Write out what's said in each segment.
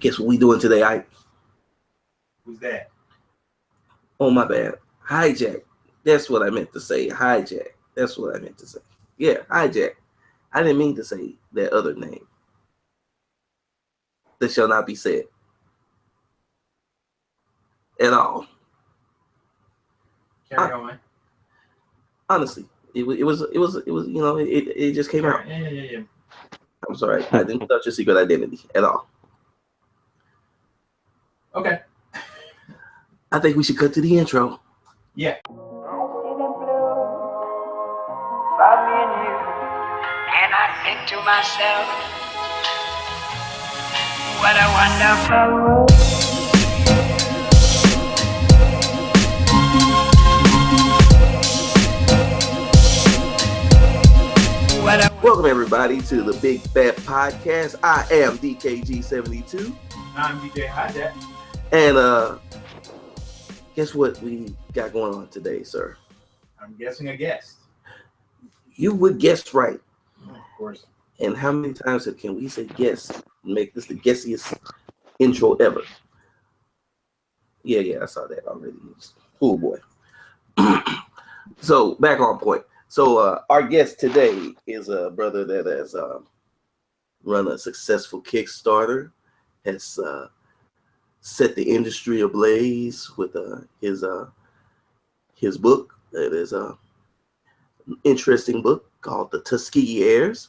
Guess what we doing today? Who's that? Oh, my bad. Hijack. That's what I meant to say. Hijack. That's what I meant to say. Yeah, hijack. I didn't mean to say that other name. That shall not be said at all. Carry on. Honestly, it was it just came out. Yeah. I'm sorry, I didn't touch your secret identity at all. Okay. I think we should cut to the intro. Yeah. And I think to myself, what a wonderful world. Welcome everybody to the Big Fat Podcast. I am DKG72. I'm DJ Hijack. And guess what we got going on today, sir? I'm guessing a guest. You would guess right. Of course. And how many times can we say guess? Make this the guessiest intro ever. Yeah, I saw that already. Oh boy. So back on point. So our guest today is a brother that has run a successful Kickstarter, has set the industry ablaze with his book. It is an interesting book called The Tuskegee Heirs,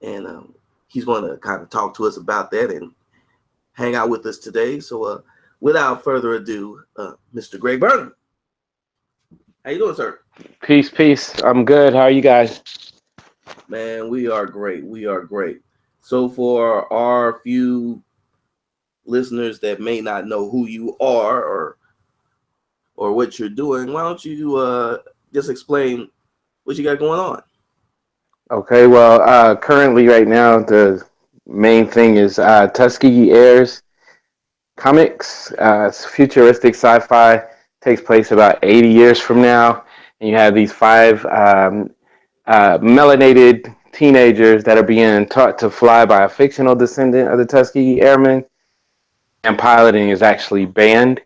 and he's going to kind of talk to us about that and hang out with us today. So without further ado, Mr. Greg Burnham. How you doing, sir? Peace. I'm good. How are you guys? Man, we are great. So for our few listeners that may not know who you are or what you're doing, why don't you just explain what you got going on? Okay, well, currently right now, the main thing is Tuskegee Heirs comics. It's futuristic sci-fi, takes place about 80 years from now. And you have these five melanated teenagers that are being taught to fly by a fictional descendant of the Tuskegee Airmen. And piloting is actually banned.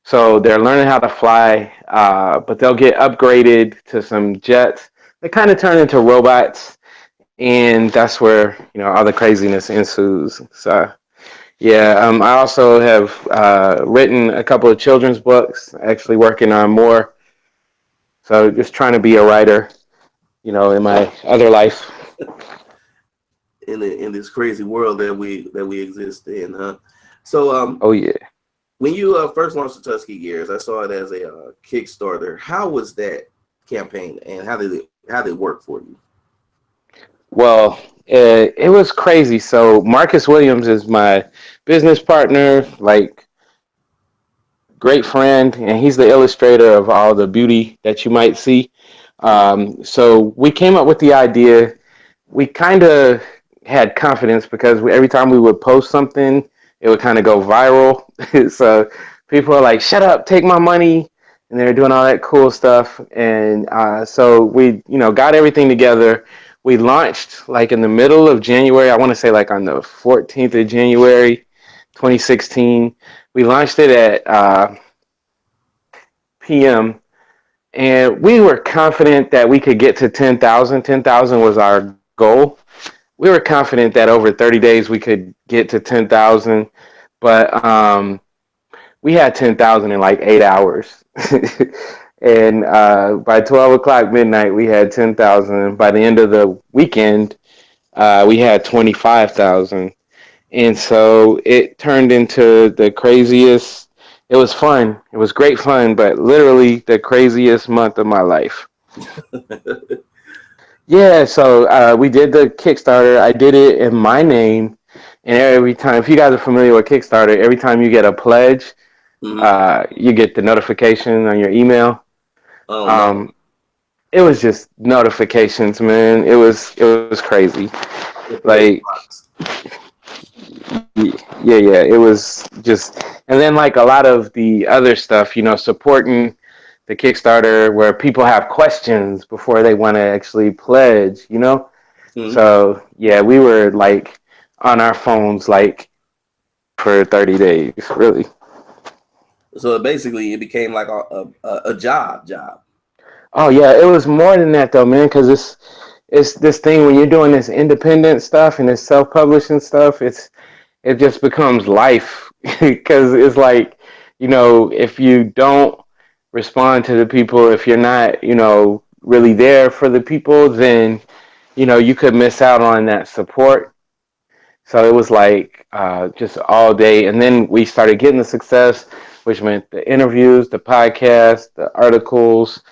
So they're learning how to fly, but they'll get upgraded to some jets. They kind of turn into robots, and that's where all the craziness ensues. So, yeah, I also have written a couple of children's books. Actually, working on more. So, just trying to be a writer, in my other life. In this crazy world that we exist in, huh? So, oh yeah. When you first launched the Tuskegee Heirs, I saw it as a Kickstarter. How was that campaign, and how did it work for you? Well, it was crazy. So Marcus Williams is my business partner, like great friend, and he's the illustrator of all the beauty that you might see. So we came up with the idea. We kind of had confidence because every time we would post something, it would kind of go viral. So people are like, shut up, take my money. And they're doing all that cool stuff. And so we, got everything together. We launched like in the middle of January. I want to say like on the 14th of January, 2016. We launched it at PM. And we were confident that we could get to 10,000. 10,000 was our goal. We were confident that over 30 days we could get to 10,000, but we had 10,000 in like 8 hours. And by 12 o'clock midnight, we had 10,000. By the end of the weekend, we had 25,000. And so it turned into the craziest. It was fun. It was great fun, but literally the craziest month of my life. Yeah, so we did the Kickstarter. I did it in my name, and every time, if you guys are familiar with Kickstarter, every time you get a pledge, you get the notification on your email. Oh, no. It was just notifications, man. It was crazy. Like, yeah. It was just, and then like a lot of the other stuff, supporting the Kickstarter where people have questions before they want to actually pledge, Mm-hmm. So yeah, we were like on our phones like for 30 days, really. So basically, it became like a job. Oh yeah, it was more than that though, man. Because it's this thing when you're doing this independent stuff and this self-publishing stuff. It just becomes life because it's like, if you don't respond to the people, if you're not, really there for the people, then you could miss out on that support. So it was like just all day, and then we started getting the success, which meant the interviews, the podcast, the articles,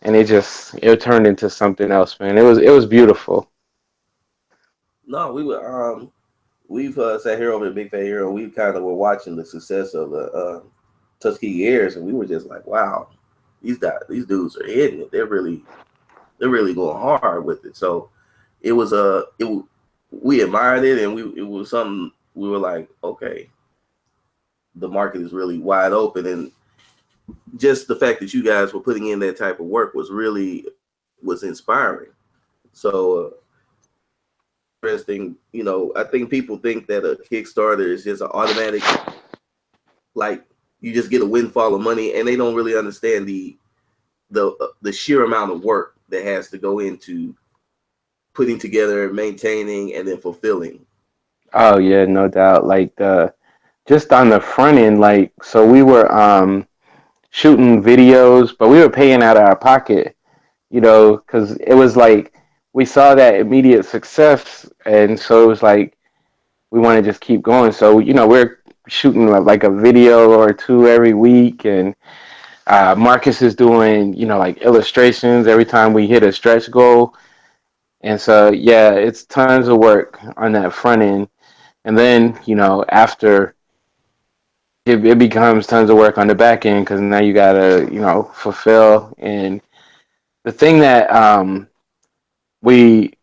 and it turned into something else, man. It was beautiful. No, we've sat here over at Big Fat Hero, and we kind of were watching the success of the Tuskegee Heirs, and we were just like, wow, these dudes are hitting it. They're really going hard with it. So it was we admired it, and it was something we were like, okay, the market is really wide open, and just the fact that you guys were putting in that type of work was inspiring. So interesting, I think people think that a Kickstarter is just an automatic, like you just get a windfall of money, and they don't really understand the sheer amount of work that has to go into putting together, maintaining, and then fulfilling. Oh yeah, no doubt. Like just on the front end, like so we were shooting videos, but we were paying out of our pocket, because it was like we saw that immediate success, and so it was like we want to just keep going. So we're shooting like a video or two every week, and Marcus is doing like illustrations every time we hit a stretch goal, and so yeah, it's tons of work on that front end, and then after it becomes tons of work on the back end because now you gotta fulfill. And the thing that we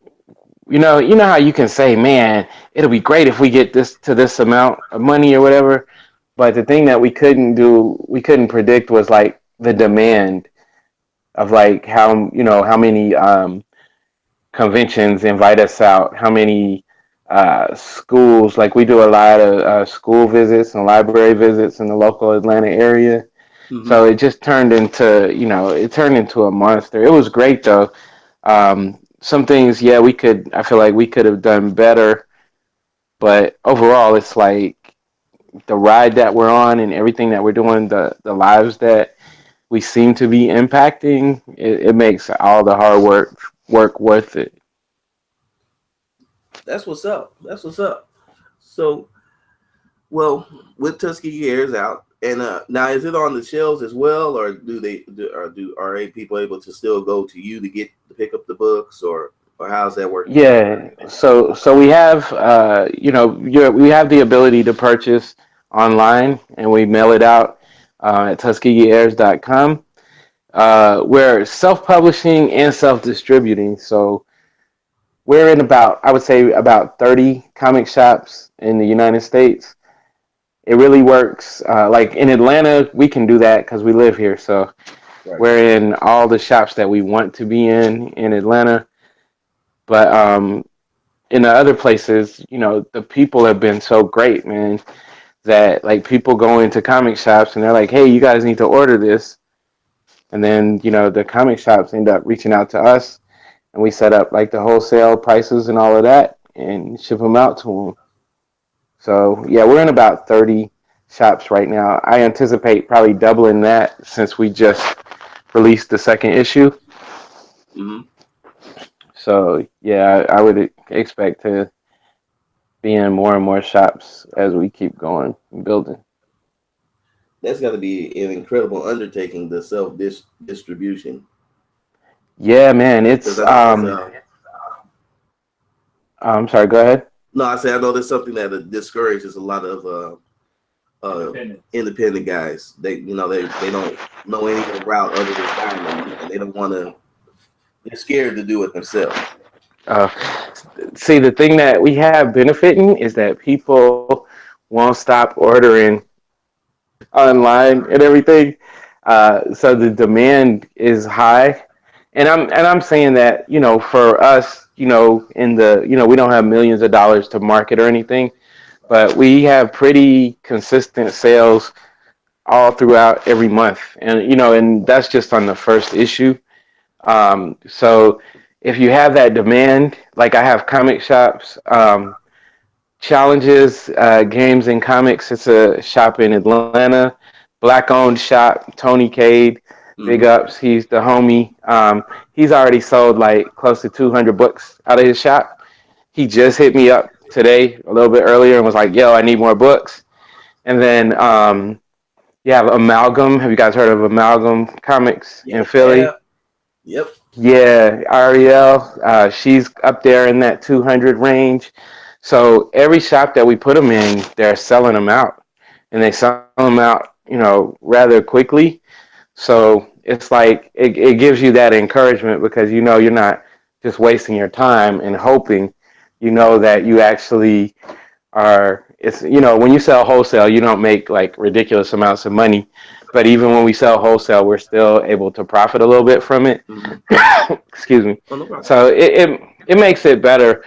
you know how you can say, man, it'll be great if we get this to this amount of money or whatever, but the thing that we couldn't predict was like the demand of like how many conventions invite us out, how many schools, like we do a lot of school visits and library visits in the local Atlanta area. Mm-hmm. So it just turned into a monster. It was great though. Some things, yeah, I feel like we could have done better, but overall it's like the ride that we're on and everything that we're doing, the lives that we seem to be impacting, it makes all the hard work worth it. That's what's up. So, well, with Tuskegee Heirs out, and now is it on the shelves as well, or are people able to still go to you to pick up the books, or how's that working? Yeah, so we have we have the ability to purchase online, and we mail it out at TuskegeeHeirs.com. We're self-publishing and self-distributing, so we're in I would say about 30 comic shops in the United States. It really works. Like in Atlanta, we can do that because we live here. So Right. we're in all the shops that we want to be in Atlanta. But in the other places, the people have been so great, man, that like people go into comic shops and they're like, hey, you guys need to order this. And then, the comic shops end up reaching out to us, and we set up like the wholesale prices and all of that and ship them out to them. So yeah, we're in about 30 shops right now. I anticipate probably doubling that since we just released the second issue. Mm-hmm. So yeah, I would expect to be in more and more shops as we keep going and building. That's got to be an incredible undertaking, the self distribution. Yeah, man, it's 'Cause I'm sorry, go ahead. no, I know there's something that discourages a lot of independent guys. They don't know any route other than diamond, and they don't want to. They're scared to do it themselves. Uh, See, the thing that we have benefiting is that people won't stop ordering online and everything. So the demand is high, and I'm saying that for us, in the we don't have millions of dollars to market or anything, but we have pretty consistent sales all throughout every month, and and that's just on the first issue. So if you have that demand, like I have comic shops, challenges, games and comics. It's a shop in Atlanta, black owned shop. Tony Cade, big Mm-hmm. ups. He's the homie. He's already sold like close to 200 books out of his shop. He just hit me up today a little bit earlier and was like, "Yo, I need more books." And then you have Amalgam. Have you guys heard of Amalgam Comics in Yeah. Philly? Yep. Yeah, Ariel, she's up there in that 200 range. So every shop that we put them in, they're selling them out, and they sell them out, rather quickly. So it's like it gives you that encouragement because you're not just wasting your time and hoping. You know that you actually are. It's when you sell wholesale, you don't make like ridiculous amounts of money, but even when we sell wholesale, we're still able to profit a little bit from it. Mm-hmm. Excuse me. Oh, no problem. So it makes it better.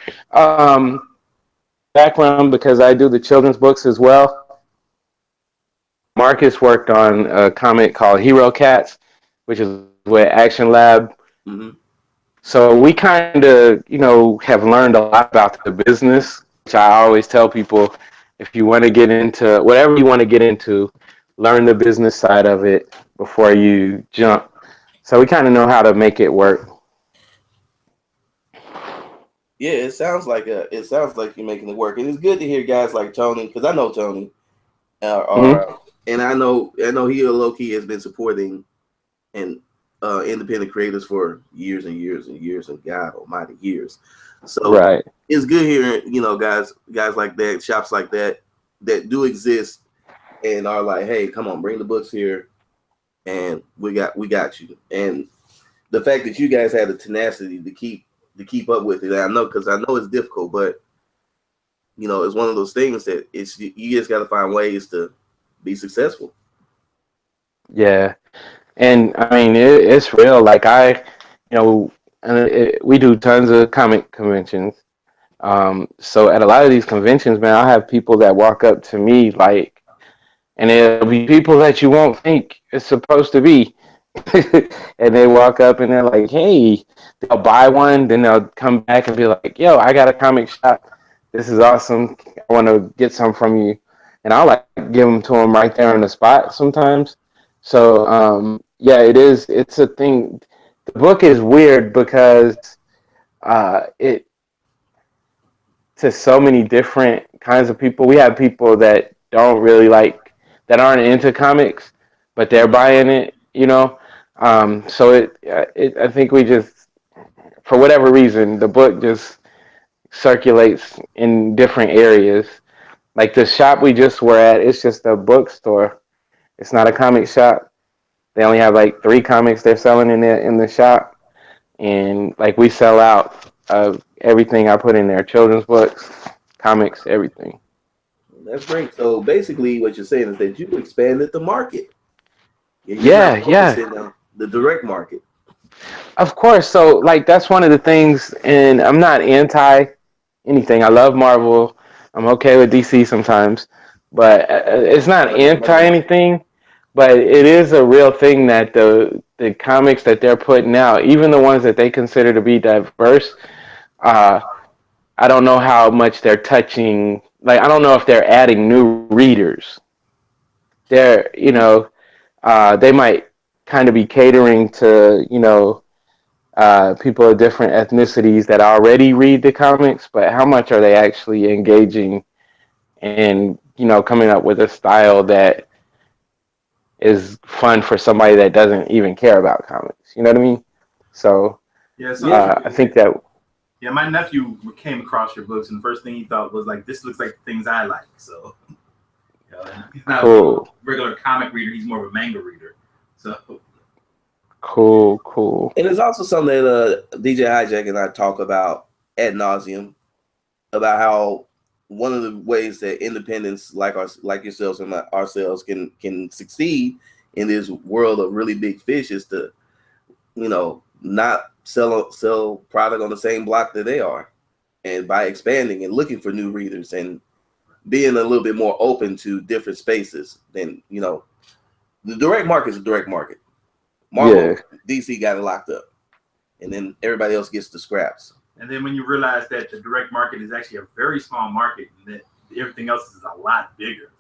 Background because I do the children's books as well. Marcus worked on a comic called Hero Cats, which is with Action Lab. Mm-hmm. So we kind of, have learned a lot about the business, which I always tell people, if you want to get into whatever you want to get into, learn the business side of it before you jump. So we kind of know how to make it work. Yeah, it sounds like you're making it work, and it's good to hear guys like Tony, because I know Tony, Mm-hmm. and I know he low key has been supporting and independent creators for years and years and years and God Almighty years. So Right. it's good hearing guys like that, shops like that do exist and are like, hey, come on, bring the books here, and we got you. And the fact that you guys had the tenacity to keep up with it, I know because I know it's difficult, but it's one of those things that you just got to find ways to be successful. Yeah. And I mean, it's real. Like we do tons of comic conventions. So at a lot of these conventions, man, I'll have people that walk up to me like, and it'll be people that you won't think it's supposed to be. And they walk up and they're like, hey, they'll buy one, then they'll come back and be like, yo, I got a comic shop. This is awesome. I want to get some from you. And I'll like give them to them right there on the spot sometimes. So, yeah, it's a thing. The book is weird because it to so many different kinds of people. We have people that don't really that aren't into comics, but they're Mhm. buying it. So I think we just, for whatever reason, the book just circulates in different areas. Like the shop we just were at, it's just a bookstore. It's not a comic shop. They only have like 3 comics they're selling in the shop, and like we sell out of everything I put in there: children's books, comics, everything. That's great. So basically, what you're saying is that you expanded the market. You're just Yeah, not yeah, focusing on the direct market. of course. So like that's one of the things, and I'm not anti anything. I love Marvel. I'm okay with DC sometimes, but it's not anti anything. But it is a real thing that the comics that they're putting out, even the ones that they consider to be diverse, uh, I don't know how much they're touching. Like I don't know if they're adding new readers. They might kind of be catering to people of different ethnicities that already read the comics, but how much are they actually engaging and coming up with a style that is fun for somebody that doesn't even care about comics? You know what I mean? So Yeah, so Yeah. I think that yeah, my nephew came across your books, and the first thing he thought was like, "This looks like the things I like." So, and he's not a cool, regular comic reader; he's more of a manga reader. So, cool. And it's also something that DJ Hijack and I talk about ad nauseum about how one of the ways that independents like yourselves and ourselves can succeed in this world of really big fish is to not sell product on the same block that they are, and by expanding and looking for new readers and being a little bit more open to different spaces than, you know, the direct market is a direct market. Marvel, DC got it locked up, and then everybody else gets the scraps. And then when you realize that the direct market is actually a very small market, and that everything else is a lot bigger.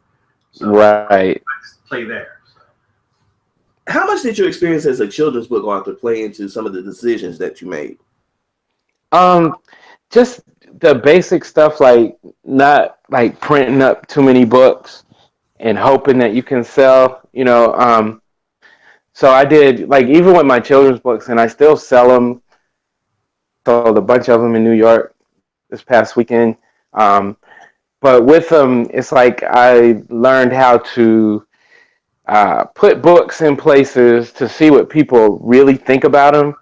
So right. I just play there. So. How much did your experience as a children's book author play into some of the decisions that you made? Just the basic stuff, like not like printing up too many books and hoping that you can sell, you know. So I did, like, even with my children's books, and I still sell them. Sold a bunch of them in New York this past weekend. But with them, it's like I learned how to put books in places to see what people really think about them,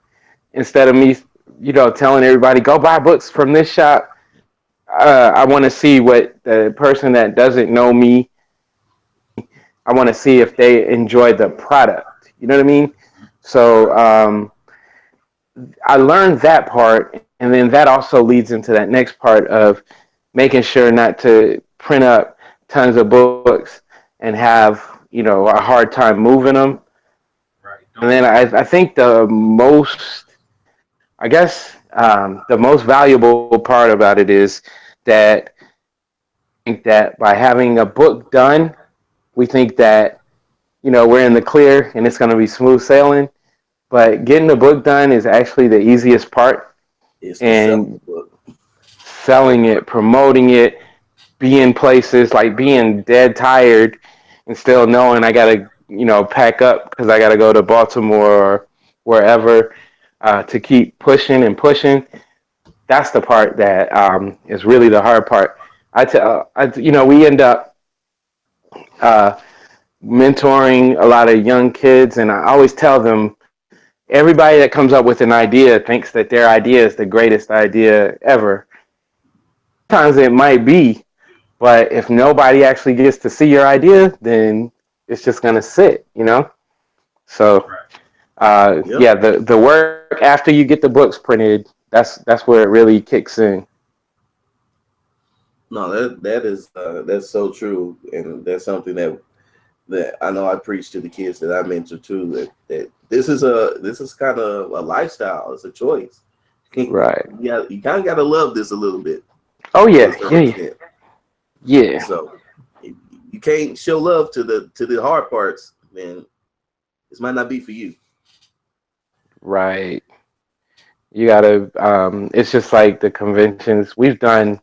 instead of me, you know, telling everybody, go buy books from this shop. I want to see what the person that doesn't know me, I want to see if they enjoy the product. You know what I mean? So I learned that part, and then that also leads into that next part of making sure not to print up tons of books and have, you know, a hard time moving them. Right. And then I think the most valuable part about it is that I think that by having a book done, we think that, you know, we're in the clear and it's going to be smooth sailing. But getting the book done is actually the easiest part. And selling it, promoting it, being places, like being dead tired and still knowing I got to, you know, pack up because I got to go to Baltimore or wherever to keep pushing and pushing. That's the part that is really the hard part. You know, we end up mentoring a lot of young kids, and I always tell them, everybody that comes up with an idea thinks that their idea is the greatest idea ever. Sometimes it might be, but if nobody actually gets to see your idea, then it's just going to sit, you know? So, yeah, the work after you get the books printed, that's where it really kicks in. No, that's so true, and that's something that I know I preach to the kids that I mentor too. That this is kind of a lifestyle. It's a choice. Right. Yeah, you kind of got to love this a little bit. Oh yeah, yeah. So if you can't show love to the hard parts, then this might not be for you. Right. You gotta. It's just like the conventions we've done.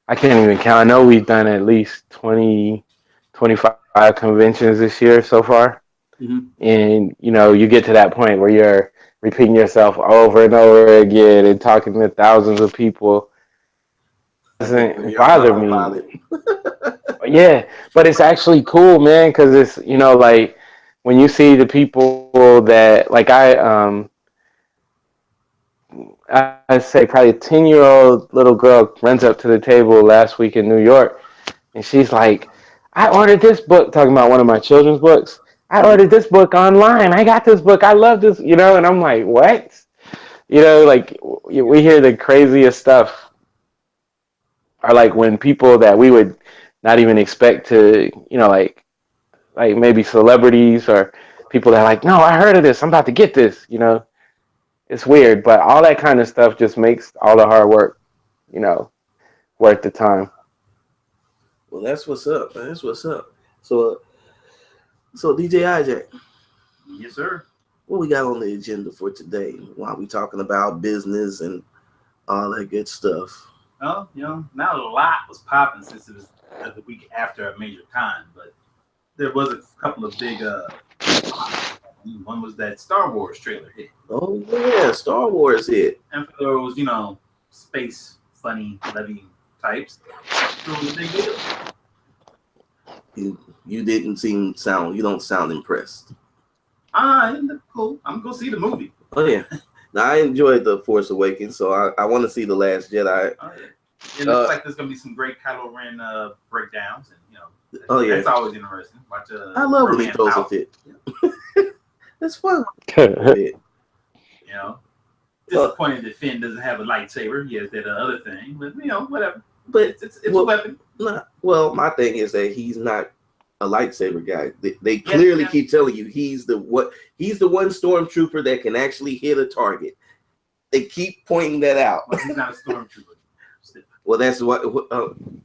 I can't even count. I know we've done at least 20, 25 conventions this year so far. Mm-hmm. And, you know, you get to that point where you're repeating yourself over and over again and talking to thousands of people. It doesn't bother me. Yeah, but it's actually cool, man, because it's, you know, like when you see the people that, like I say probably a 10-year-old little girl runs up to the table last week in New York, and she's like, I ordered this book, talking about one of my children's books. I ordered this book online. I got this book. I love this, you know, and I'm like, what? You know, like we hear the craziest stuff. Or like when people that we would not even expect to, you know, like maybe celebrities or people that are like, no, I heard of this. I'm about to get this, you know. It's weird, but all that kind of stuff just makes all the hard work, you know, worth the time. Well, that's what's up, man. That's what's up. So DJ Hijack. Yes, sir. What we got on the agenda for today? While we talking about business and all that good stuff. Well, you know, not a lot was popping since it was the week after a major con, but there was a couple of big. One was that Star Wars trailer hit. Oh yeah, Star Wars hit. And for those, you know, space funny loving types, it was a big deal. You don't sound impressed. Cool. I'm gonna go see the movie. Oh yeah. Now I enjoyed The Force Awakens, so I want to see The Last Jedi. Oh, yeah. It looks like there's gonna be some great Kylo Ren breakdowns, and you know, oh yeah, that's always interesting. Watch I love when he throws a fit. Yeah. That's fun. You know, disappointed that Finn doesn't have a lightsaber. He has that other thing, but you know, whatever. But it's a weapon. Well, my thing is that he's not a lightsaber guy. They clearly keep telling you he's the one stormtrooper that can actually hit a target. They keep pointing that out. Well, he's not a stormtrooper. Well, that's what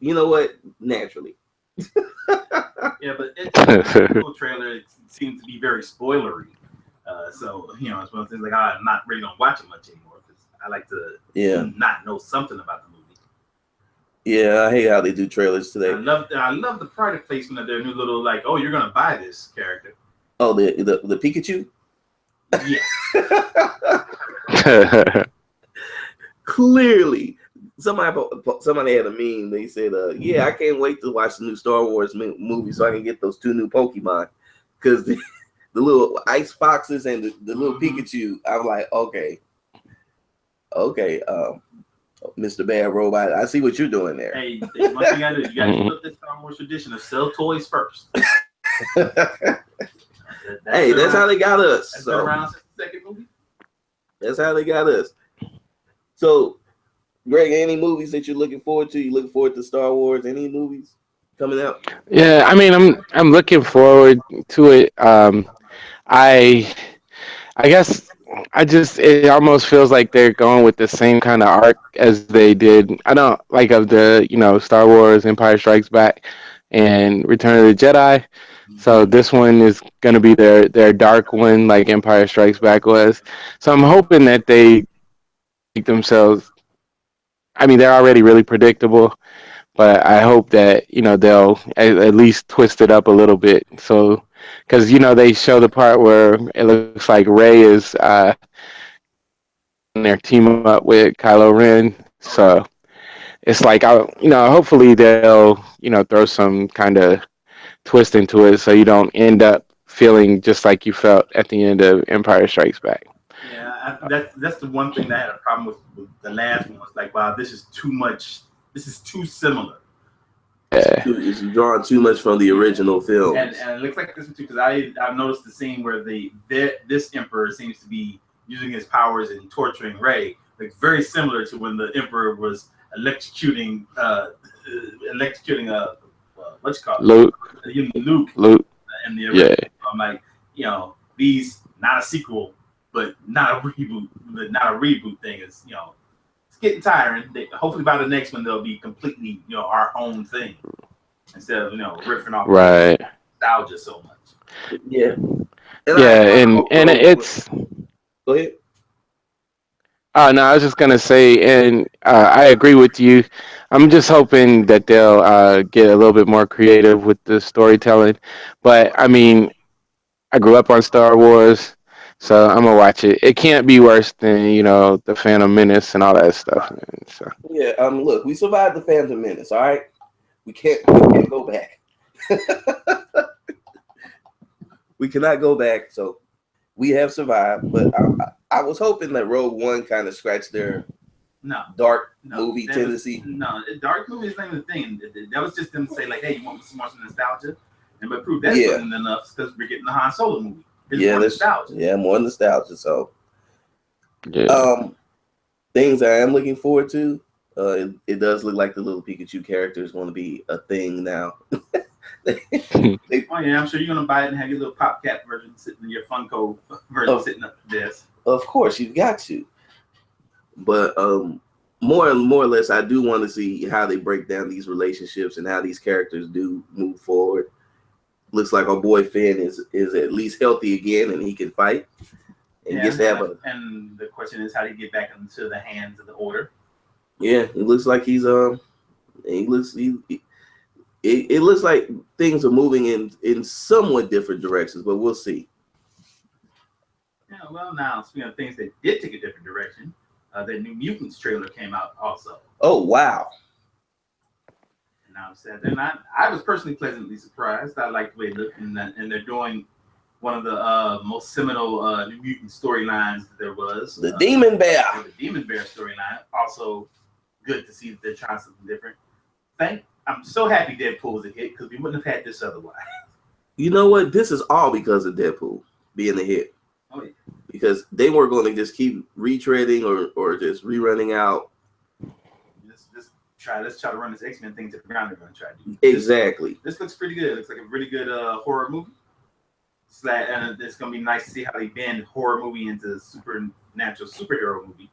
you know. What naturally. Yeah, but the trailer it seems to be very spoilery. So you know, it's one of the things like I'm not really gonna watch it much anymore because I like to not know something about the movie. Yeah, I hate how they do trailers today. I love the product placement of their new little like, oh, you're gonna buy this character. Oh, the Pikachu. Yeah. Clearly, somebody had a meme. They said, "Yeah, I can't wait to watch the new Star Wars movie so I can get those 2 new Pokemon because the little ice foxes and the little Pikachu." I'm like, okay, Mr. Bad Robot, I see what you're doing there. Hey, one thing I do, you got to keep up this Star Wars tradition of sell toys first. That's how they got us. That's been around since the second movie. That's how they got us. So, Greg, any movies that you're looking forward to? You looking forward to Star Wars? Any movies coming out? Yeah, I mean, I'm looking forward to it. I guess it almost feels like they're going with the same kind of arc as they did. I don't like of the Star Wars, Empire Strikes Back, and Return of the Jedi. So this one is going to be their dark one, like Empire Strikes Back was. So I'm hoping that they make themselves. I mean, they're already really predictable, but I hope that they'll at least twist it up a little bit. So, because they show the part where it looks like Rey is in their team up with Kylo Ren. So it's like hopefully they'll throw some kind of twist into it, so you don't end up feeling just like you felt at the end of Empire Strikes Back. Yeah, that's the one thing that I had a problem with the last one. Was like, wow, this is too much. This is too similar. Yeah. It's drawing too much from the original film. And it looks like this one too, because I've noticed the scene where this Emperor seems to be using his powers and torturing Rey, like very similar to when the Emperor was electrocuting what you call it? Luke. And the original. Yeah. I'm like, these not a sequel, but not a reboot thing is, it's getting tiring. Hopefully by the next one they'll be completely, our own thing instead of riffing off nostalgia so much. Yeah. And it's. Go ahead. Oh no, I was just gonna say, and I agree with you. I'm just hoping that they'll get a little bit more creative with the storytelling. But I mean, I grew up on Star Wars, so I'm gonna watch it. It can't be worse than the Phantom Menace and all that stuff. Man, so. Yeah. Look, we survived the Phantom Menace. All right, we can't go back. We cannot go back. So we have survived, but I was hoping that Rogue One kind of scratched their dark movie tendency. Dark movie is not even the thing. That was just them to say like, hey, you want some more nostalgia? And but prove that wasn't enough because we're getting the Han Solo movie. More nostalgia. Yeah, more nostalgia. So, things I am looking forward to. It does look like the little Pikachu character is going to be a thing now. I'm sure you're gonna buy it and have your little Pop Cat version sitting in your Funko version sitting up there. Of course, you've got to. But more or less, I do want to see how they break down these relationships and how these characters do move forward. Looks like our boy Finn is at least healthy again and he can fight. And gets to have and the question is, how do you get back into the hands of the Order? Yeah, it looks like it looks like things are moving in somewhat different directions, but we'll see. Yeah, well, now speaking of things that did take a different direction, the new Mutants trailer came out also. Oh wow! And I'm sad, and I was personally pleasantly surprised. I like the way it looked, and they're doing one of the most seminal New Mutant storylines that there was. The Demon Bear. The Demon Bear storyline. Also, good to see that they're trying something different. I'm so happy Deadpool was a hit because we wouldn't have had this otherwise. You know what? This is all because of Deadpool being a hit. Oh, yeah. Because they weren't going to just keep retreading or just rerunning out. Just let's try to run this X-Men thing to the ground. They're going to try to do Exactly. This looks pretty good. It looks like a really good horror movie. And it's going to be nice to see how they bend horror movie into supernatural superhero movie.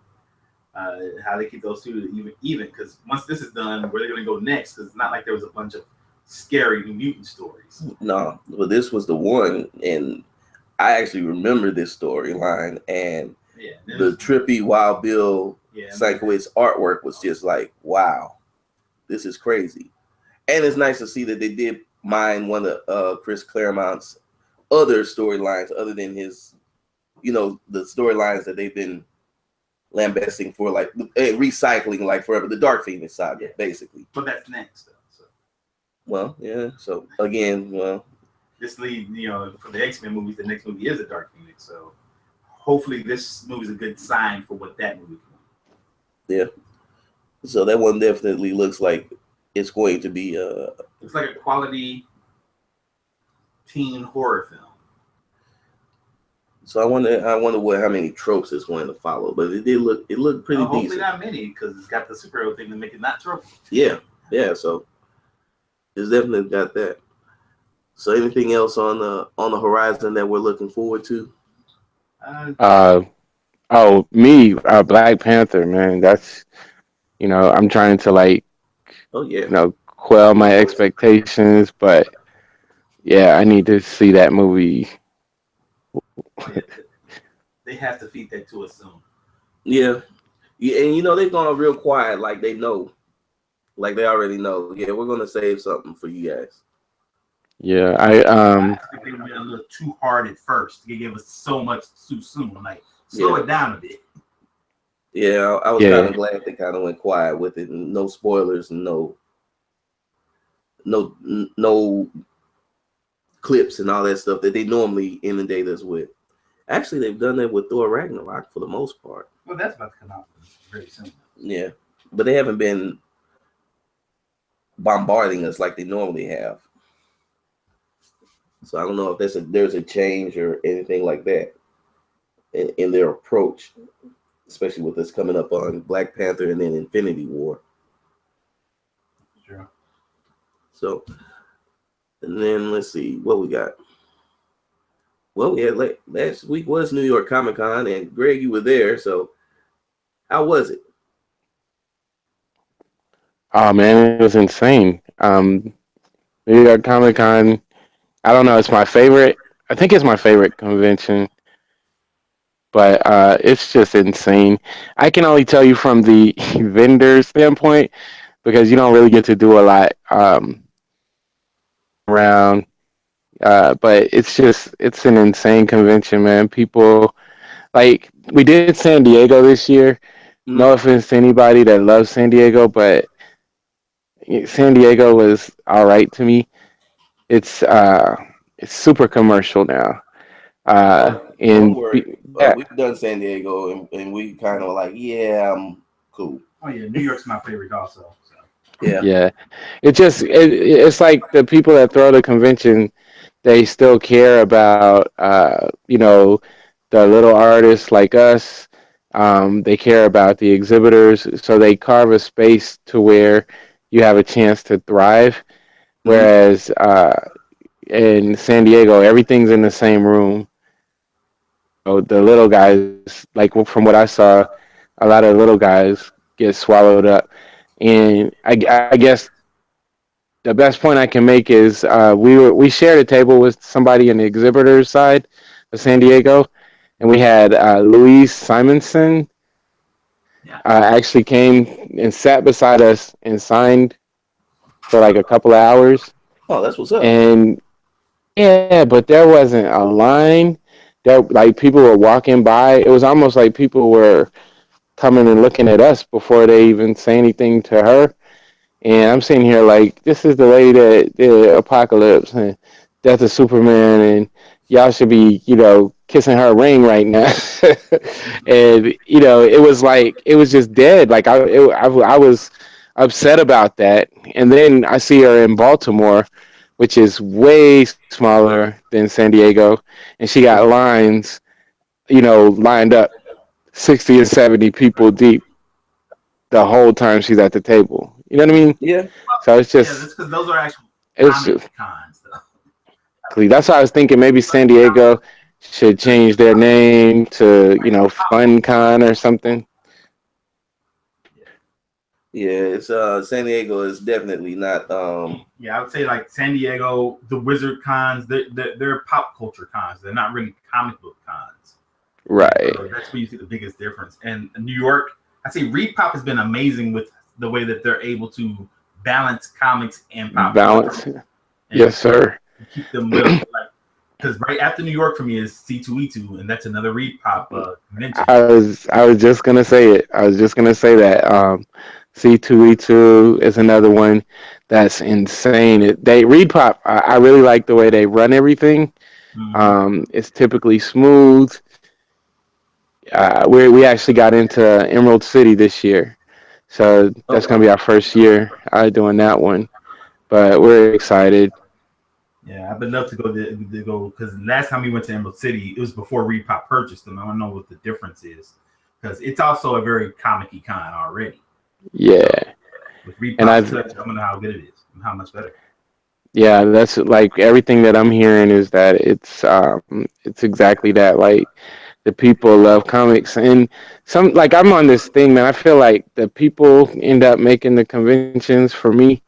How they keep those two even. Because once this is done, where they're going to go next? Because it's not like there was a bunch of scary mutant stories. No, but this was the one, and I actually remember this storyline, and the trippy Wild Bill Sienkiewicz artwork was just like, wow, this is crazy. And it's nice to see that they did mine one of Chris Claremont's other storylines, other than his, the storylines that they've been lambasting for, like recycling, like forever, the Dark Phoenix saga, basically. But that's next, though. So. Well, yeah. So again, this lead, for the X-Men movies, the next movie is a Dark Phoenix. So hopefully, this movie is a good sign for what that movie can be. Yeah. So that one definitely looks like it's going to be looks like a quality teen horror film. So I wonder how many tropes it's going to follow, but it looked pretty hopefully decent. Not many, because it's got the superhero thing to make it not trope. Yeah. So it's definitely got that. So anything else on the horizon that we're looking forward to? Black Panther, man. That's I'm trying to quell my expectations, but yeah, I need to see that movie. They have to feed that to us soon. Yeah, and they've gone real quiet, like they know, like they already know. Yeah, we're gonna save something for you guys. Yeah, I think they went a little too hard at first. They gave us so much too soon. Like, slow it down a bit. Yeah, I was kind of glad they kind of went quiet with it. No spoilers, no clips and all that stuff that they normally inundate us with. Actually, they've done that with Thor Ragnarok for the most part. Well, that's about to come out very soon. Yeah, but they haven't been bombarding us like they normally have. So I don't know if there's a change or anything like that in their approach, especially with us coming up on Black Panther and then Infinity War. Sure. So, and then let's see what we got. Well, we had last week was New York Comic Con, and Greg, you were there. So, how was it? Oh man, it was insane. New York Comic Con. I don't know. It's my favorite. I think it's my favorite convention, but it's just insane. I can only tell you from the vendor standpoint because you don't really get to do a lot around. But it's an insane convention, man. People we did San Diego this year. Mm-hmm. No offense to anybody that loves San Diego, but San Diego was all right to me. It's super commercial now. Don't worry. We've done San Diego, and we kind of like, yeah, I'm cool. Oh yeah, New York's my favorite also. So. Yeah. It's like the people that throw the convention, they still care about the little artists like us. They care about the exhibitors, so they carve a space to where you have a chance to thrive. Whereas in San Diego, everything's in the same room. So the little guys, like from what I saw, a lot of little guys get swallowed up. And I guess the best point I can make is we shared a table with somebody in the exhibitors side of San Diego, and we had Louise Simonson actually came and sat beside us and signed for like a couple of hours. Oh, that's what's up. And yeah, but there wasn't a line. There, like people were walking by. It was almost like people were coming and looking at us before they even say anything to her. And I'm sitting here like, this is the lady that did Apocalypse and Death of Superman, and y'all should be, kissing her ring right now. And it was like, it was just dead. Like I was upset about that. And then I see her in Baltimore, which is way smaller than San Diego, and she got lines, lined up 60 or 70 people deep the whole time she's at the table. You know what I mean? Yeah. So it's Yeah, just that's because those are actual it's comic cons, though. that's why I was thinking maybe San Diego should change their name to Fun Con or something. Yeah, it's San Diego is definitely not Yeah, I would say like San Diego, the Wizard cons, they're pop culture cons. They're not really comic book cons. Right. So that's where you see the biggest difference. And New York, I'd say Repop has been amazing with the way that they're able to balance comics and pop Balance. culture. Yes, sir. Keep them really like, because right after New York for me is C2E2, and that's another Repop convention. I was just gonna say it. I was just gonna say that. C2E2 is another one that's insane. They Reed Pop. I really like the way they run everything. It's typically smooth. We actually got into Emerald City this year, so that's gonna be our first year doing that one. But we're excited. Yeah, I'd love to go because last time we went to Emerald City, it was before Repop purchased them. I don't know what the difference is because it's also a very comic-y con already. Yeah. With Repop, And I don't know how good it is and how much better. Yeah, that's like everything that I'm hearing is that it's exactly that. Like the people love comics, and some like I'm on this thing, man. I feel like the people end up making the conventions for me,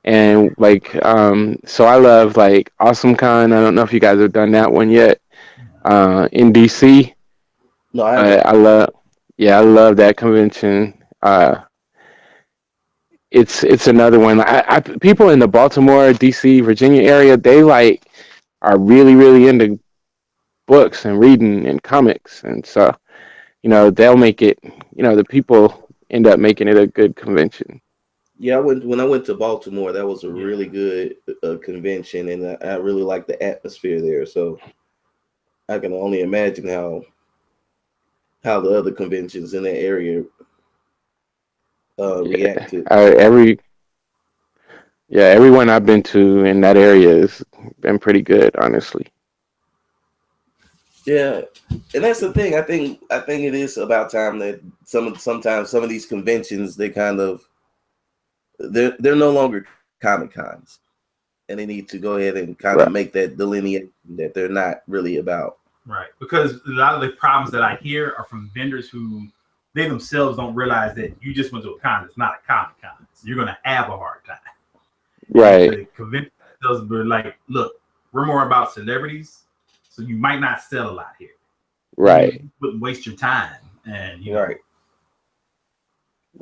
and like so I love like Awesome Con. I don't know if you guys have done that one yet, in DC. no, I haven't. I love that convention. It's another one. People in the Baltimore, DC, Virginia area, they like are really, really into books and reading and comics, and so they'll make it. The people end up making it a good convention. Yeah, when I went to Baltimore. That was a really good convention, and I really liked the atmosphere there. So I can only imagine how the other conventions in that area reacted. Everyone I've been to in that area has been pretty good, honestly. Yeah, and that's the thing. I think it is about time that sometimes some of these conventions they're no longer Comic Cons, and they need to go ahead and kind of make that delineation that they're not really about. Right, because a lot of the problems that I hear are from vendors who they themselves don't realize that you just went to a con. It's not a Comic Con. So you're gonna have a hard time. Right. The convention does be like, look, we're more about celebrities, so you might not sell a lot here. Right. You wouldn't waste your time, and Right.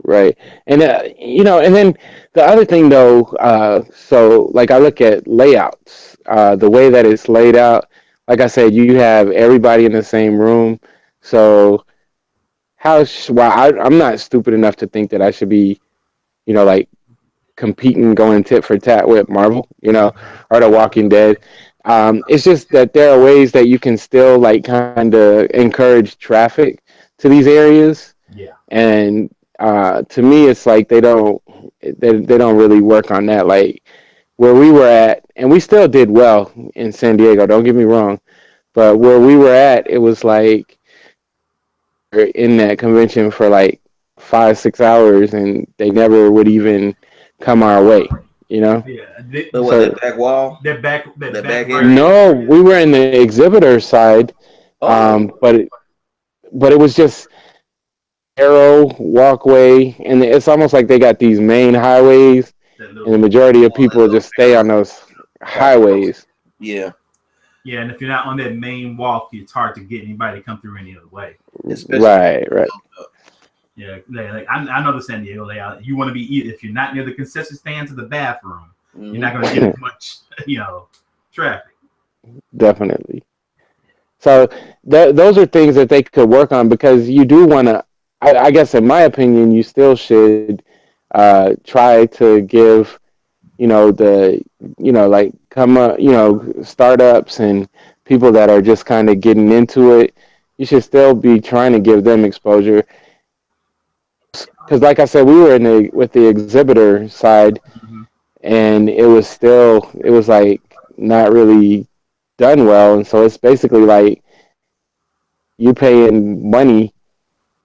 Right. And and then the other thing though, so like I look at layouts, the way that it's laid out, like I said, you have everybody in the same room. So I'm not stupid enough to think that I should be, like competing, going tit for tat with Marvel, or The Walking Dead. It's just that there are ways that you can still like kind of encourage traffic to these areas. Yeah. And to me, it's like they don't really work on that. Like where we were at, and we still did well in San Diego. Don't get me wrong, but where we were at, it was like we're in that convention for like 5-6 hours, and they never would even come our way. Yeah. That back wall? That back area? No, we were in the exhibitor side, but it was just narrow walkway, and it's almost like they got these main highways, and the majority of people just stay on those highways. Yeah. Yeah, and if you're not on that main walk, it's hard to get anybody to come through any other way. Right. Yeah, like I know the San Diego layout. You want to be if you're not near the concession stand to the bathroom, you're not going to get as much, traffic. Definitely. So those are things that they could work on, because you do want to. I guess, in my opinion, you still should try to give, like come up, startups and people that are just kind of getting into it. You should still be trying to give them exposure. Because, like I said, we were with the exhibitor side, and it was like not really done well, and so it's basically like you paying money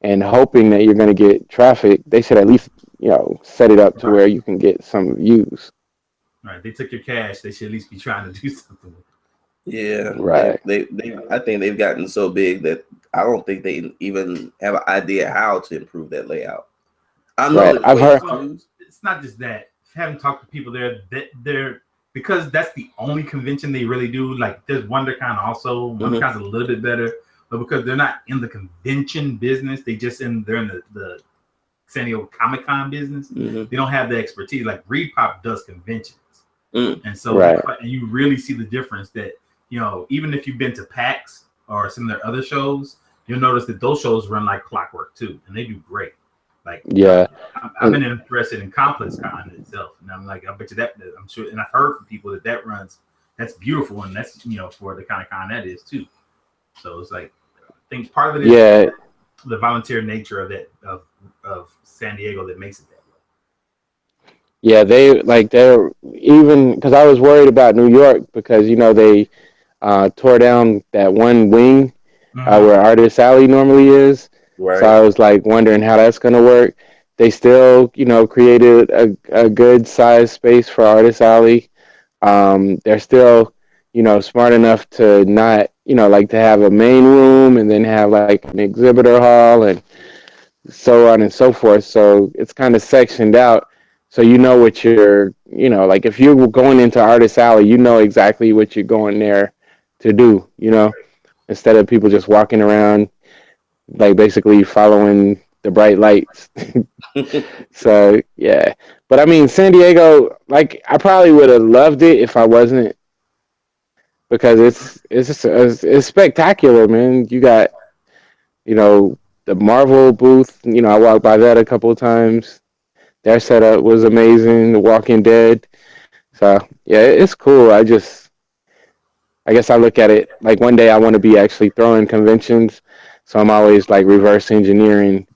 and hoping that you're going to get traffic. They should at least set it up to where you can get some views. Right. They took your cash. They should at least be trying to do something. Yeah, Right. They I think they've gotten so big that I don't think they even have an idea how to improve that layout. I know Right. there's I've ways heard. to use. It's not just that. Having talked to people there, that they're because that's the only convention they really do. Like there's WonderCon also. WonderCon's a little bit better, but because they're not in the convention business, they're in the San Diego Comic Con business. They don't have the expertise. Like ReedPop does conventions, and so and you really see the difference that even if you've been to PAX or some of their other shows, you'll notice that those shows run like clockwork too, and they do great. Like I've been interested in Complex Con itself, and I'm like, I bet you that I'm sure, and I've heard from people that runs. That's beautiful, and that's for the kind of con that is too. So it's like I think part of it is the volunteer nature of that of San Diego that makes it that way. Yeah, they're even because I was worried about New York because they tore down that one wing where Artist Alley normally is. Right. So I was like wondering how that's gonna work. They still, created a good size space for Artist Alley. They're still, smart enough to not, like to have a main room and then have like an exhibitor hall and so on and so forth. So it's kind of sectioned out. So what you're, like if you're going into Artist Alley, you know exactly what you're going there to do, instead of people just walking around like basically following the bright lights. So yeah, but I mean San Diego, like I probably would have loved it if I wasn't, because it's spectacular, man. You got the Marvel booth. I walked by that a couple of times. Their setup was amazing. The Walking Dead. So yeah, it's cool. I guess I look at it like one day I want to be actually throwing conventions. So I'm always like reverse engineering,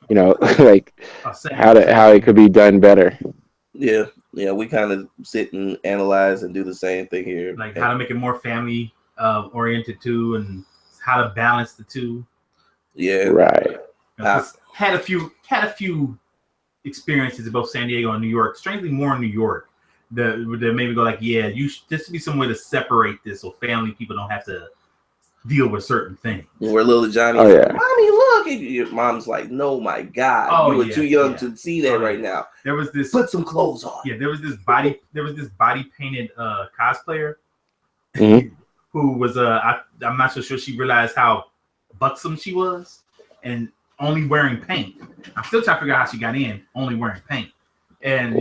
like how it could be done better. Yeah, we kind of sit and analyze and do the same thing here. Like how to make it more family oriented too, and how to balance the two. Yeah, right. Had a few experiences in both San Diego and New York. Strangely, more in New York. That made me go like, yeah, this should be some way to separate this so family people don't have to deal with certain things. Where little Johnny, Mommy, look! Your mom's like, no, my God, you were too young to see that right now. There was this. Put some clothes on. Yeah, there was this body painted cosplayer who was I'm not so sure she realized how buxom she was and only wearing paint. I'm still trying to figure out how she got in only wearing paint. And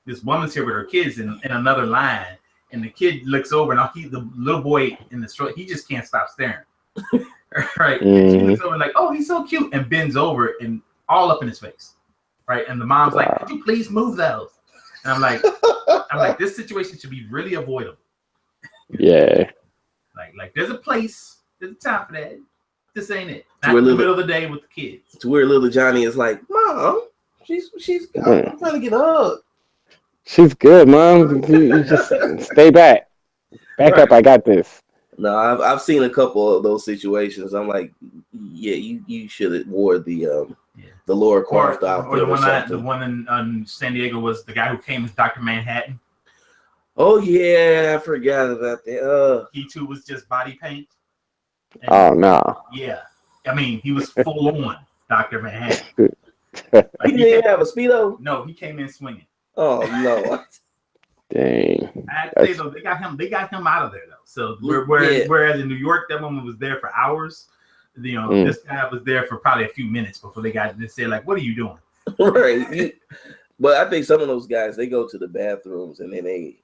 this woman's here with her kids in another line. And the kid looks over, and the little boy in the stroller, he just can't stop staring. Right? And she looks over, like, oh, he's so cute, and bends over and all up in his face. Right? And the mom's like, could you please move those? And I'm like, this situation should be really avoidable. Yeah. Like, there's a place, there's a time for that. This ain't it. Not in the middle of the day with the kids. To where little Johnny is like, Mom, she's I'm trying to get a hug. She's good, Mom. You just stay back. Back up. I got this. No, I've seen a couple of those situations. I'm like, yeah, you should have wore the Laura Croft outfit or the one in San Diego was the guy who came as Dr. Manhattan. Oh yeah, I forgot about that. He too was just body paint. And, oh no. Yeah, I mean he was full on Dr. Manhattan. He didn't have a Speedo. No, he came in swinging. Oh no! Dang. I'd say though they got him out of there though. So whereas in New York that woman was there for hours, this guy was there for probably a few minutes before they said like, "What are you doing?" Right. But I think some of those guys they go to the bathrooms and then they.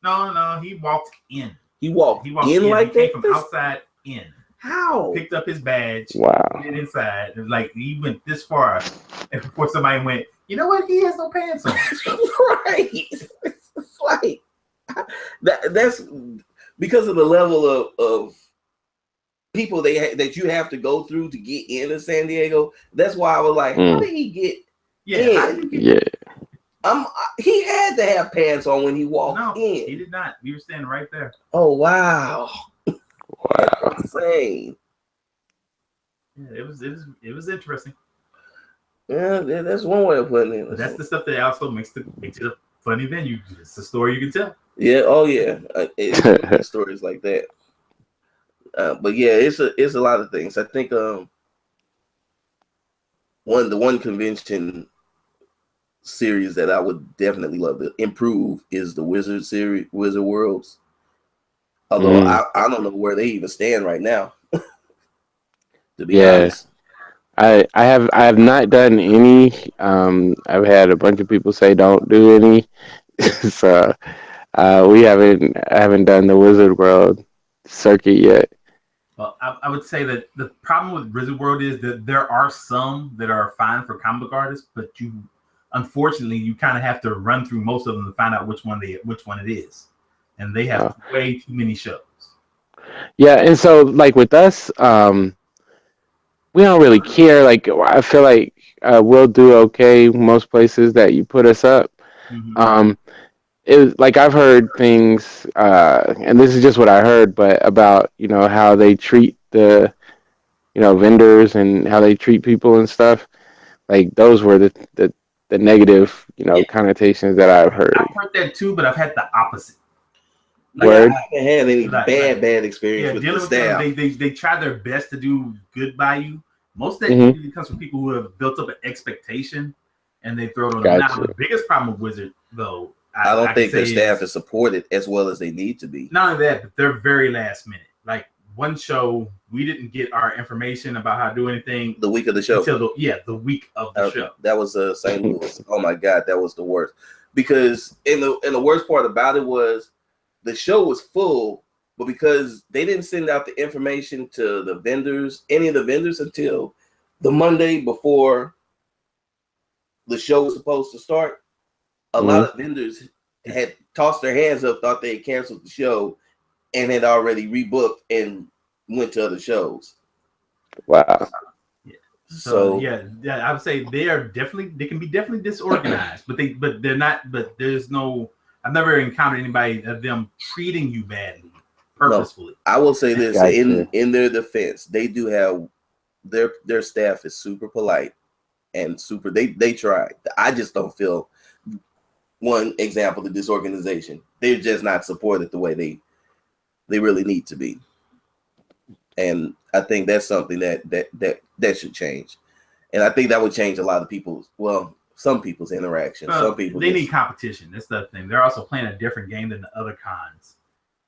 No, he walked in. He walked in like he came from outside in. How? Picked up his badge. Wow. Went inside. It was like he went this far, and before somebody went. You know what? He has no pants on. Right. It's like that's because of the level of people that you have to go through to get into San Diego. That's why I was like, how did he get in? He had to have pants on when he walked in. He did not. We were standing right there. Oh wow. That's insane. Yeah, it was interesting. Yeah, that's one way of putting it. But that's the stuff that also makes it a funny venue. It's a story you can tell. Yeah. Oh yeah. It's stories like that. But yeah, it's a lot of things. I think one convention series that I would definitely love to improve is the Wizard series, Wizard Worlds. Although I don't know where they even stand right now. To be honest. I have not done any. I've had a bunch of people say don't do any. So I haven't done the Wizard World circuit yet. Well, I would say that the problem with Wizard World is that there are some that are fine for comic book artists, but unfortunately, you kind of have to run through most of them to find out which one it is, and they have way too many shows. Yeah, and so like with us, we don't really care. Like I feel like we'll do okay most places that you put us up. Mm-hmm. Like I've heard things, and this is just what I heard, but about how they treat the vendors and how they treat people and stuff. Like those were the negative connotations that I've heard. I've heard that too, but I've had the opposite. Word. I haven't had any bad experience with the staff. They try their best to do good by you. Most of that usually comes from people who have built up an expectation and they throw it on them. Now, the biggest problem with Wizard, though, I don't think their staff is supported as well as they need to be. Not only that, but they're very last minute. Like one show, we didn't get our information about how to do anything the week of the show. Until the week of the show. That was St. Louis. Oh my God, that was the worst. Because the worst part about it was the show was full, but because they didn't send out the information to the vendors, any of the vendors, until the Monday before the show was supposed to start, a lot of vendors had tossed their hands up, thought they had canceled the show, and had already rebooked and went to other shows. Wow. Yeah. So I would say they can be definitely disorganized, but they're not. But there's no. I've never encountered anybody of them treating you badly purposefully. No, I will say this in their defense, they do have their staff is super polite and super. They try. I just don't feel. One example, the disorganization. They're just not supported the way they really need to be, and I think that's something that should change, and I think that would change a lot of people's. Well, some people's interactions. Some people need competition. That's the thing. They're also playing a different game than the other cons,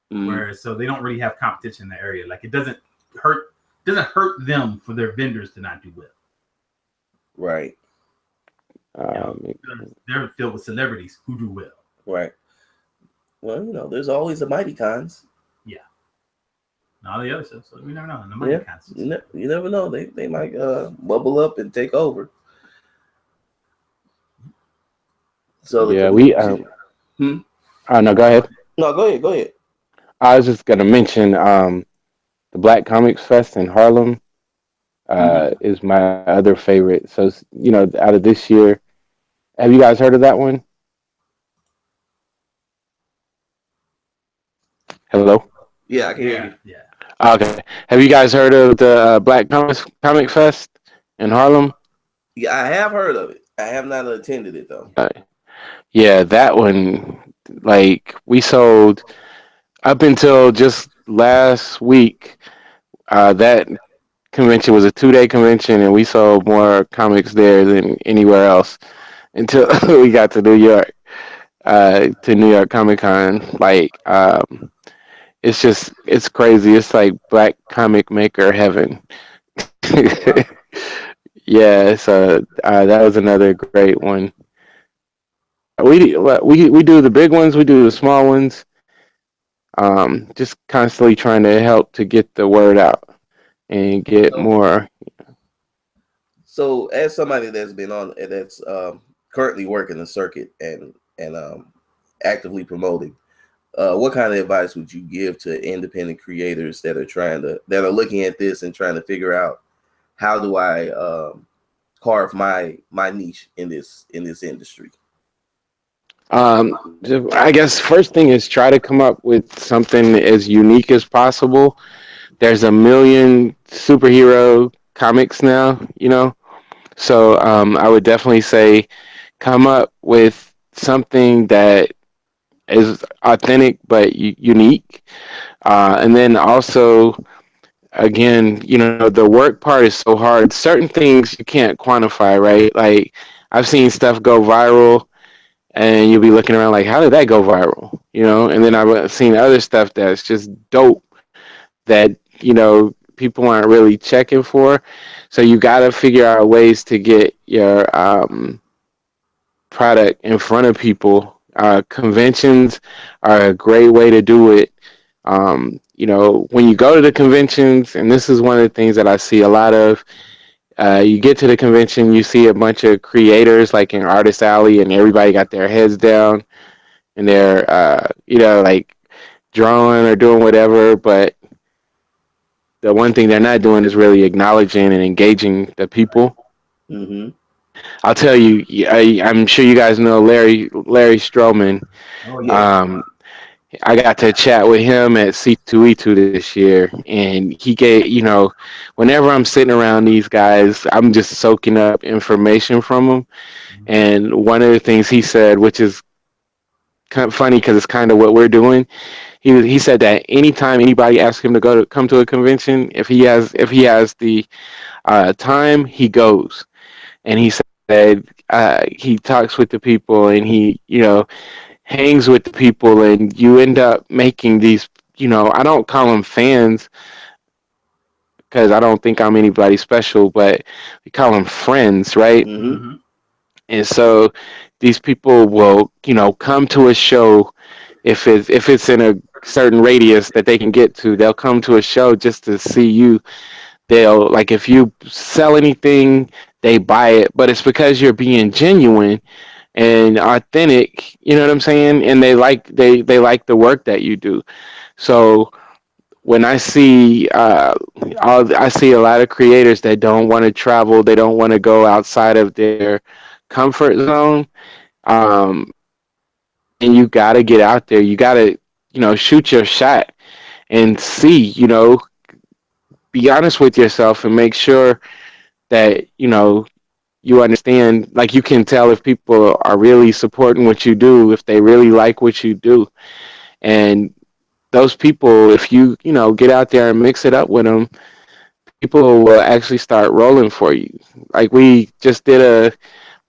where so they don't really have competition in the area. Like it doesn't hurt them for their vendors to not do well. Right. They're filled with celebrities who do well. Right. Well, there's always the mighty cons. Yeah. And all the other stuff. So we never know. The mighty cons. You never know. They might bubble up and take over. So we. Oh no, go ahead. No, go ahead. I was just gonna mention the Black Comics Fest in Harlem. Is my other favorite. So out of this year, have you guys heard of that one? Hello. Yeah, I can hear you. Yeah. Okay. Have you guys heard of the Black Comic Fest in Harlem? Yeah, I have heard of it. I have not attended it though. Yeah, that one. Like we sold up until just last week. That convention was a 2-day convention, and we sold more comics there than anywhere else until we got to New York, to New York Comic Con. Like, it's crazy. It's like Black comic maker heaven. Yeah, so that was another great one. We do the big ones, we do the small ones. Just constantly trying to help to get the word out and get more. So, as somebody that's currently working the circuit and actively promoting, what kind of advice would you give to independent creators that are looking at this and trying to figure out how do I carve my niche in this industry? I guess first thing is try to come up with something as unique as possible. There's a million superhero comics now, So I would definitely say come up with something that is authentic but unique. And then also, again, the work part is so hard. Certain things you can't quantify, right? Like I've seen stuff go viral, and you'll be looking around like, how did that go viral? And then I've seen other stuff that's just dope that people aren't really checking for. So you got to figure out ways to get your product in front of people. Conventions are a great way to do it. When you go to the conventions, and this is one of the things that I see a lot of, you get to the convention, you see a bunch of creators like in Artist Alley, and everybody got their heads down and they're, like drawing or doing whatever. But the one thing they're not doing is really acknowledging and engaging the people. Mm-hmm. I'll tell you, I'm sure you guys know Larry Stroman. Oh yeah. Um, I got to chat with him at C2E2 this year, and he gave, whenever I'm sitting around these guys, I'm just soaking up information from them. And one of the things he said, which is kind of funny because it's kind of what we're doing, he said that anytime anybody asks him to come to a convention, if he has the time, he goes. And he said he talks with the people, and he hangs with the people, and you end up making these. I don't call them fans because I don't think I'm anybody special, but we call them friends, right? Mm-hmm. Mm-hmm. And so these people will come to a show if it's in a certain radius that they can get to. They'll come to a show just to see you. They'll, like, if you sell anything, they buy it, but it's because you're being genuine and authentic, you know what I'm saying? And they like the work that you do. So when I see a lot of creators that don't want to travel, they don't want to go outside of their comfort zone. um and you got to get out there. You got to shoot your shot and see, be honest with yourself and make sure that you understand, like, you can tell if people are really supporting what you do, if they really like what you do. And those people, if get out there and mix it up with them, people will actually start rolling for you. Like, we just did a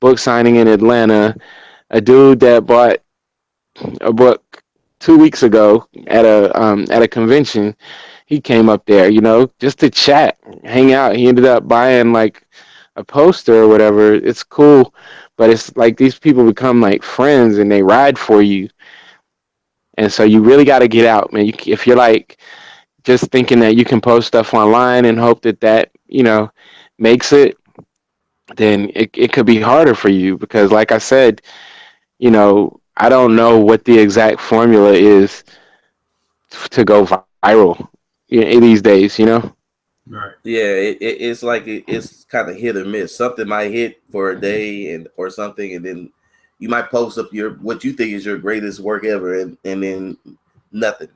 book signing in Atlanta. A dude that bought a book 2 weeks ago at a convention, he came up there, just to chat, hang out. He ended up buying like a poster or whatever. It's cool, but it's like these people become like friends and they ride for you. And so you really got to get out, man. If you're like just thinking that you can post stuff online and hope that makes it, then it could be harder for you because, like I said, I don't know what the exact formula is to go viral these days. Right. Yeah, it's like it's kind of hit or miss. Something might hit for a day or something, and then you might post up your what you think is your greatest work ever, and then nothing.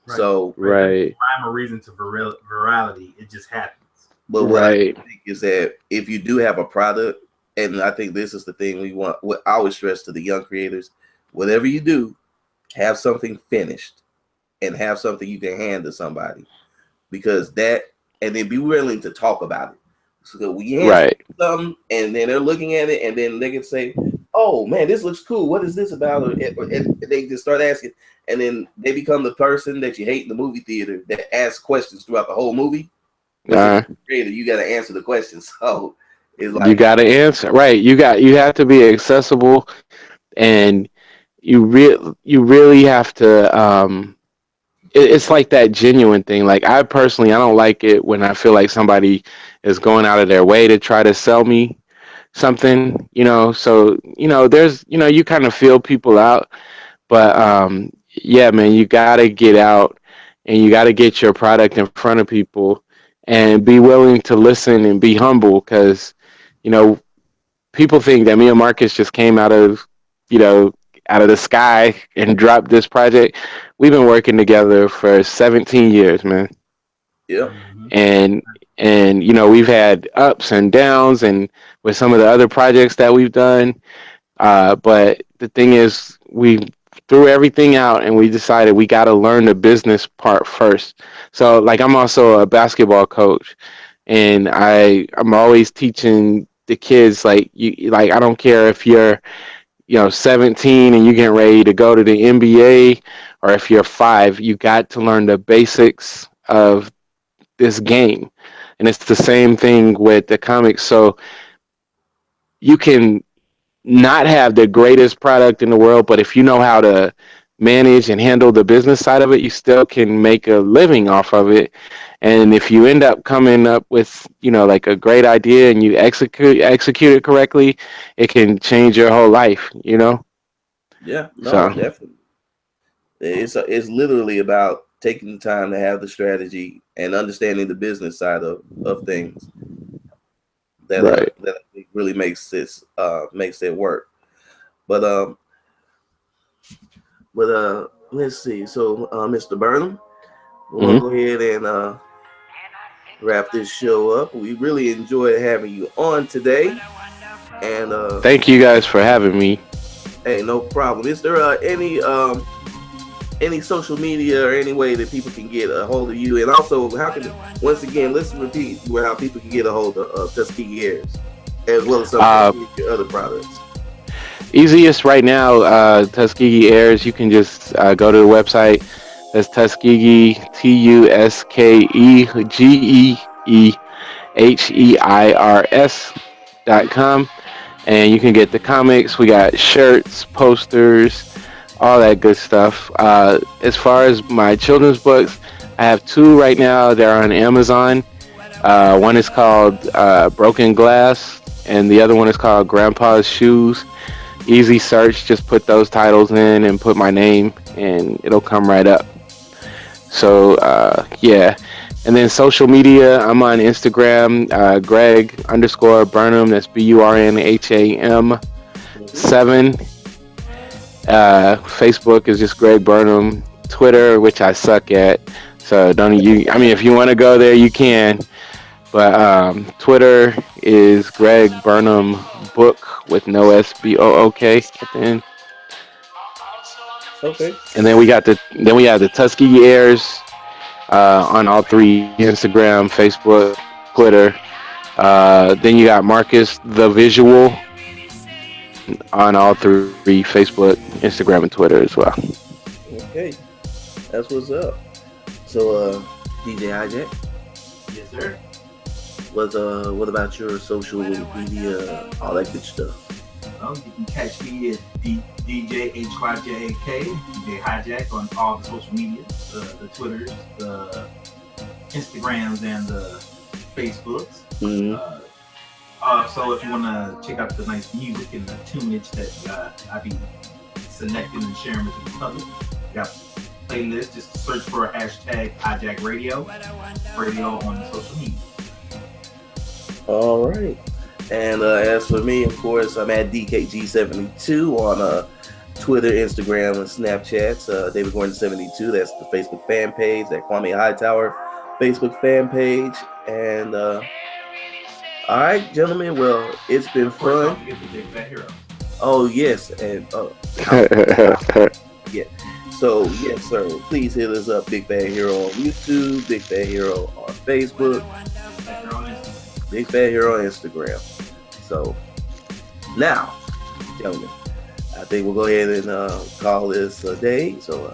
Right. So, Right. Rhyme or reason to virality. It just happens. but what I Right. think is that if you do have a product, and I think this is the thing we want, what I always stress to the young creators, whatever you do, have something finished and have something you can hand to somebody, because that, and then be willing to talk about it. So we hand Right. something, and then they're looking at it, and then they can say, "Oh man, this looks cool. What is this about?" And they just start asking, and then they become the person that you hate in the movie theater that asks questions throughout the whole movie. But Uh, as a creator, you got to answer the questions. So it's you like, got to answer. Right. You have to be accessible, and you really have to. It's like that genuine thing. Like, I personally, I don't like it when I feel like somebody is going out of their way to try to sell me something. So there's you kind of feel people out, but yeah, man, you gotta get out and you gotta get your product in front of people and be willing to listen and be humble because you know people think that me and Marcus just came you know out of the sky and dropped this project. We've been working together for 17 years, man. yep, Mhm. And And we've had ups and downs, and with some of the other projects that we've done. But the thing is, we threw everything out and we decided we got to learn the business part first. So, like, I'm also a basketball coach, and I'm always teaching the kids, like, I don't care if you're 17 and you're getting ready to go to the NBA, or if you're 5, you got to learn the basics of this game. And it's the same thing with the comics. So you can not have the greatest product in the world, but if you know how to manage and handle the business side of it, you still can make a living off of it. And if you end up coming up with, like a great idea and you execute it correctly, it can change your whole life, Yeah, no, So definitely. It's literally about taking the time to have the strategy and understanding the business side of things that right. that I think really makes it work. But let's see. So Mr. Burnham, we'll hmm go ahead and wrap this show up. We really enjoyed having you on today. And Thank you guys for having me. hey, no problem. Is there any social media or any way that people can get a hold of you? And also, how can, once again, let's repeat how people can get a hold of Tuskegee Heirs, as well as some of your other products. Easiest right now, Tuskegee Heirs. You can just go to the website. That's Tuskegee, TUSKEGEHEIRS.com. And you can get the comics. We got shirts, posters, all that good stuff. As far as my children's books, I have 2 right now. They're on Amazon. One is called Broken Glass, and the other one is called Grandpa's Shoes. Easy search, just put those titles in and put my name, and it'll come right up. So, yeah. And then social media, I'm on Instagram, Greg_Burnham, that's BURNHAM 7. Facebook is just Greg Burnham. Twitter, which I suck at, so if you want to go there, you can. But Twitter is Greg Burnham Book with no SBOOK at the end. Okay. And then we have the Tuskegee Heirs on all 3: Instagram, Facebook, Twitter. Then you got Marcus the Visual on all 3: Facebook, Instagram, and Twitter as well. Okay, that's what's up. So, DJ Hijack, Yes, sir. what about your social media, all that good stuff? Well, you can catch me at DJ Hijack on all the social media, the Twitters, the Instagrams, and the Facebooks. Mm-hmm. So if you want to check out the nice music and the tunage that I be selecting and sharing with the public, we got playlist. Just search for #Hijack Radio on social media. All right. And as for me, of course, I'm at DKG72 on Twitter, Instagram, and Snapchat. David Gordon 72. That's the Facebook fan page. That Kwame Hightower Facebook fan page. And all right, gentlemen. Well, it's been fun. Don't forget the Big Fat Hero. Oh yes, and yeah. So yes, sir. Please hit us up, Big Fat Hero on YouTube, Big Fat Hero on Facebook, Big Fat Hero on Instagram. So now, gentlemen, I think we'll go ahead and call this a day. So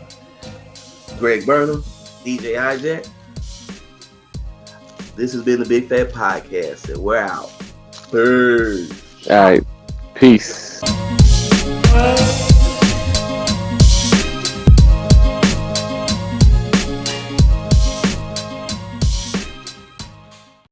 Greg Burnham, DJ Hijack. This has been the Big Fat Podcast, and we're out. Peace. All right. Peace.